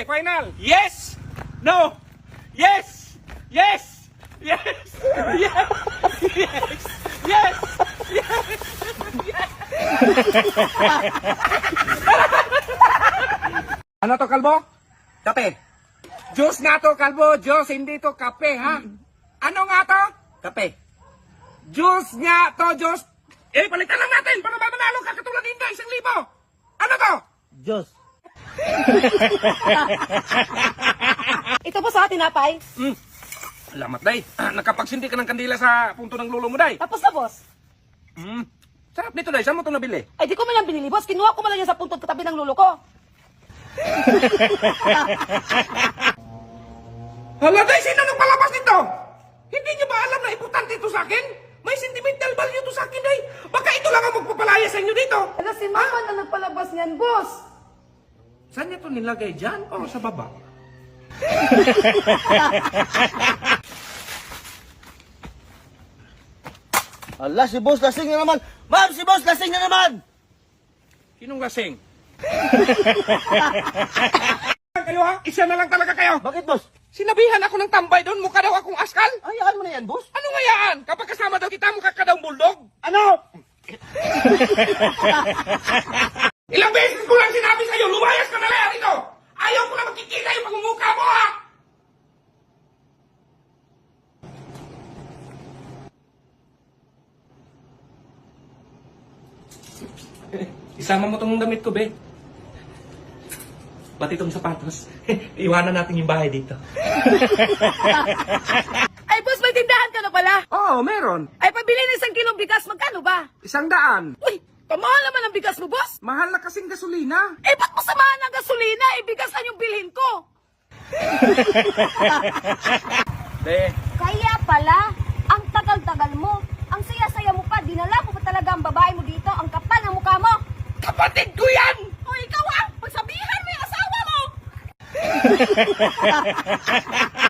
Okay, final. Yes! No! Yes! Yes! Yes! Yes! Yes! Yes! Yes! Ano to, kalbo? Kape. Juice nga to, kalbo. Juice, hindi to kape, ha? Ano nga to? Kape. Juice nga to, juice. Eh, palitan lang natin para mamanalo ka katulad nito, 1,000. Ano to? Diyos. Ito po sa tinapay. Salamat, day. Nakapagsindi ka ng kandila sa punto ng lulo mo, day. Tapos na, boss. Sarap nito, day. Saan mo ito nabili? Ay, di ko man yan binili, boss. Kinuha ko man lang yan sa puntod katabi ng lulo ko. Hala, day, sino nagpalabas nito? Hindi niyo ba alam na importante ito sa akin? May sentimental value ito sa akin, day. Baka ito lang ang magpapalaya sa inyo dito. Ano si Mama na nagpalabas niyan, boss? Saan niya ito nilagay? Dyan o sa baba? Ala, si boss lasing na naman. Ma'am, si boss lasing na naman. Sinong lasing? Kayo ha? Isa na lang talaga kayo. Bakit, boss? Sinabihan ako ng tambay doon. Mukha daw akong askal. Hayaan mo na yan, boss. Ano nga yan? Kapag kasama daw kita, mukha ka daw bulldog. Ano? Ilang beses ko lang sinabi sa'yo, lumayas ka na lang dito. Ayaw ko na makikita yung pagmumukha mo, ha? Isama mo tong damit ko, be. Pati itong sapatos. Iwanan natin yung bahay dito. Ay, boss, may tindahan ka na pala. Oo, meron. Ay, pabili ng 1 kilong bigas, magkano ba? 100. Uy, kamahal naman ang bigas mo, boss. Mahal na kasing gasolina. Eh, ba't mo samahan ng gasolina? Eh, bigas lang yung bilhin ko. Be, Kaya pala, ang tagal-tagal mo. Ang saya-saya mo pa, dinala mo pa talaga ang babae mo dito, ang kapal ng mukha mo. kapatid ko yan! O, ikaw pagsabihan mo yung asawa mo.